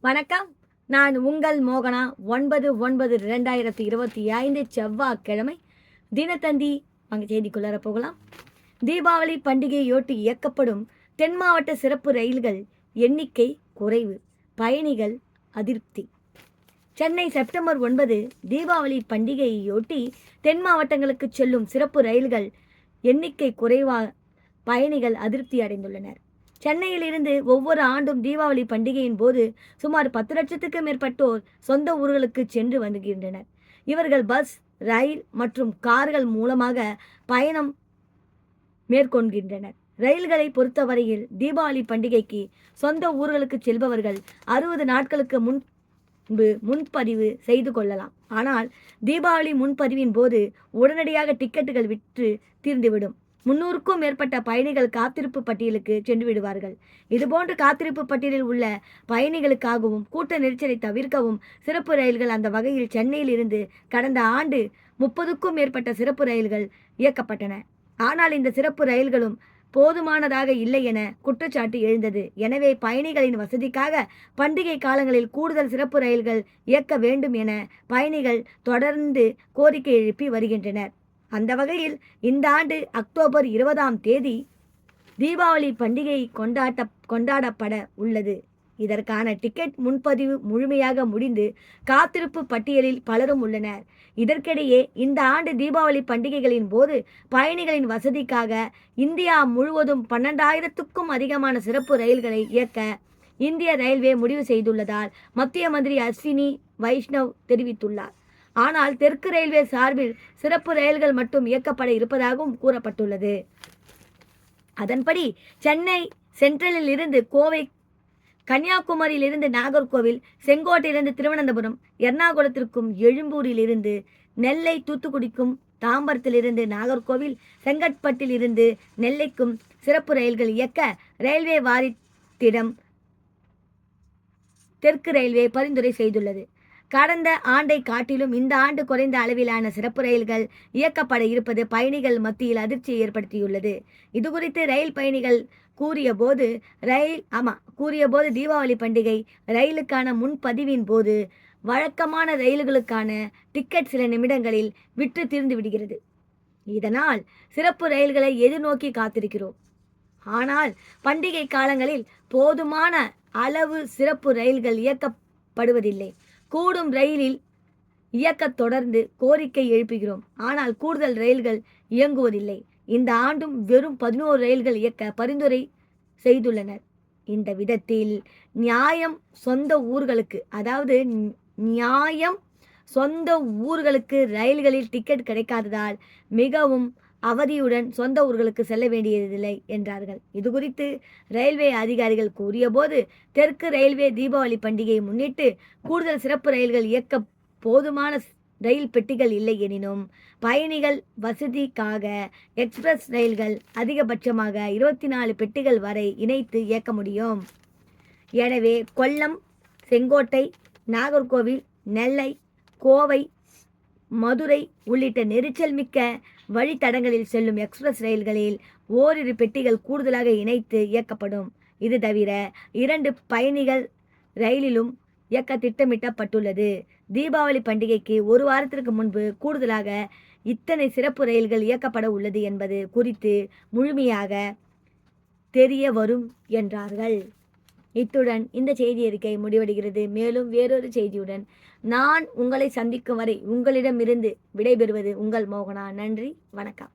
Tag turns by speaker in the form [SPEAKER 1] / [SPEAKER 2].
[SPEAKER 1] வணக்கம். நான் உங்கள் மோகனா. 9/9/2025 செவ்வாய்க்கிழமை தினத்தந்தி. வாங்க செய்திக்குள்ளார போகலாம். தீபாவளி பண்டிகையொட்டி இயக்கப்படும் தென் மாவட்ட சிறப்பு ரயில்கள் எண்ணிக்கை குறைவு, பயணிகள் அதிருப்தி. சென்னை செப்டம்பர் 9 தீபாவளி பண்டிகையொட்டி தென் மாவட்டங்களுக்கு செல்லும் சிறப்பு ரயில்கள் எண்ணிக்கை குறைவாக, பயணிகள் அதிருப்தி அடைந்துள்ளனர். சென்னையில் இருந்து ஒவ்வொரு ஆண்டும் தீபாவளி பண்டிகையின் போது சுமார் 10 லட்சத்துக்கும் மேற்பட்டோர் சொந்த ஊர்களுக்கு சென்று வருகின்றனர். இவர்கள் பஸ், ரயில் மற்றும் கார்கள் மூலமாக பயணம் மேற்கொள்கின்றனர். ரயில்களை பொறுத்தவரையில் தீபாவளி பண்டிகைக்கு சொந்த ஊர்களுக்கு செல்பவர்கள் 60 நாட்களுக்கு முன்பதிவு செய்து கொள்ளலாம். ஆனால் தீபாவளி முன்பதிவின் போது உடனடியாக டிக்கெட்டுகள் விற்று தீர்ந்துவிடும். 300க்கும் மேற்பட்ட பயணிகள் காத்திருப்பு பட்டியலுக்கு சென்று விடுவார்கள். இதுபோன்று காத்திருப்பு பட்டியலில் உள்ள பயணிகளுக்காகவும் கூட்ட நெரிசலை தவிர்க்கவும் சிறப்பு ரயில்கள் அந்த வகையில் சென்னையில் இருந்து கடந்த ஆண்டு 30க்கும் மேற்பட்ட சிறப்பு ரயில்கள் இயக்கப்பட்டன. ஆனால் இந்த சிறப்பு ரயில்களும் போதுமானதாக இல்லை என குற்றச்சாட்டு எழுந்தது. எனவே பயணிகளின் வசதிக்காக பண்டிகை காலங்களில் கூடுதல் சிறப்பு ரயில்கள் இயக்க வேண்டும் என பயணிகள் தொடர்ந்து கோரிக்கை எழுப்பி வருகின்றனர். அந்த வகையில் இந்த ஆண்டு அக்டோபர் 20 தீபாவளி பண்டிகை கொண்டாடப்பட உள்ளது. இதற்கான டிக்கெட் முன்பதிவு முழுமையாக முடிந்து காத்திருப்பு பட்டியலில் பலரும் உள்ளனர். இதற்கிடையே இந்த ஆண்டு தீபாவளி பண்டிகைகளின் போது பயணிகளின் வசதிக்காக இந்தியா முழுவதும் 12,000க்கும் அதிகமான சிறப்பு ரயில்களை இயக்க இந்திய ரயில்வே முடிவு செய்துள்ளதால் மத்திய மந்திரி அஸ்வினி வைஷ்ணவ் தெரிவித்துள்ளார். ஆனால் தெற்கு ரயில்வே சார்பில் சிறப்பு ரயில்கள் மட்டும் இயக்கப்பட இருப்பதாகவும் கூறப்பட்டுள்ளது. அதன்படி சென்னை சென்ட்ரலில் இருந்து கோவை, கன்னியாகுமரியில் இருந்து நாகர்கோவில், செங்கோட்டையிலிருந்து திருவனந்தபுரம், எர்ணாகுளத்திற்கும், எழும்பூரில் இருந்து நெல்லை, தூத்துக்குடிக்கும், தாம்பரத்திலிருந்து நாகர்கோவில், செங்கற்பட்டில் இருந்து நெல்லைக்கும் சிறப்பு ரயில்கள் இயக்க ரயில்வே வாரியத்திடம் தெற்கு ரயில்வே பரிந்துரை செய்துள்ளது. கடந்த ஆண்டை காட்டிலும் இந்த ஆண்டு குறைந்த அளவிலான சிறப்பு ரயில்கள் இயக்கப்பட இருப்பது பயணிகள் மத்தியில் அதிர்ச்சியை ஏற்படுத்தியுள்ளது. இதுகுறித்து ரயில் பயணிகள் கூறியபோது தீபாவளி பண்டிகை ரயிலுக்கான முன்பதிவின் போது வழக்கமான ரயில்களுக்கான டிக்கெட் சில நிமிடங்களில் விற்று தீர்ந்து விடுகிறது. இதனால் சிறப்பு ரயில்களை எதிர்நோக்கி காத்திருக்கிறோம். ஆனால் பண்டிகை காலங்களில் போதுமான அளவு சிறப்பு ரயில்கள் இயக்கப்படுவதில்லை. கூடும் ரயிலில் இயக்க தொடர்ந்து கோரிக்கை எழுப்புகிறோம். ஆனால் கூடுதல் ரயில்கள் இயங்குவதில்லை. இந்த ஆண்டும் வெறும் 11 ரயில்கள் இயக்க பரிந்துரை செய்துள்ளனர். இந்த விதத்தில் நியாயம் சொந்த ஊர்களுக்கு ரயில்களில் டிக்கெட் கிடைக்காததால் மிகவும் அவதியுடன் சொந்த ஊர்களுக்கு செல்ல வேண்டியதில்லை என்றார்கள். இதுகுறித்து ரயில்வே அதிகாரிகள் கூறியபோது தெற்கு ரயில்வே தீபாவளி பண்டிகையை முன்னிட்டு கூடுதல் சிறப்பு ரயில்கள் இயக்க போதுமான ரயில் பெட்டிகள் இல்லை எனினும் பயணிகள் வசதிக்காக எக்ஸ்பிரஸ் ரயில்கள் அதிகபட்சமாக 24 பெட்டிகள் வரை இணைத்து இயக்க முடியும். எனவே கொல்லம், செங்கோட்டை, நாகர்கோவில், நெல்லை, கோவை, மதுரை உள்ளிட்ட நெரிசல் மிக்க வழித்தடங்களில் செல்லும் எக்ஸ்பிரஸ் ரயில்களில் ஓரிரு பெட்டிகள் கூடுதலாக இணைத்து இயக்கப்படும். இது தவிர 2 பயணிகள் ரயிலிலும் இயக்க திட்டமிடப்பட்டுள்ளது. தீபாவளி பண்டிகைக்கு ஒரு வாரத்திற்கு முன்பு கூடுதலாக இத்தனை சிறப்பு ரயில்கள் இயக்கப்பட உள்ளது என்பது குறித்து முழுமையாக தெரிய வரும் என்றார்கள். இத்துடன் இந்த செய்தி அறிக்கை முடிவடைகிறது. மேலும் வேறொரு செய்தியுடன் நான் உங்களை சந்திக்கும் வரை உங்களிடமிருந்து விடைபெறுவது உங்கள் மோகனா. நன்றி, வணக்கம்.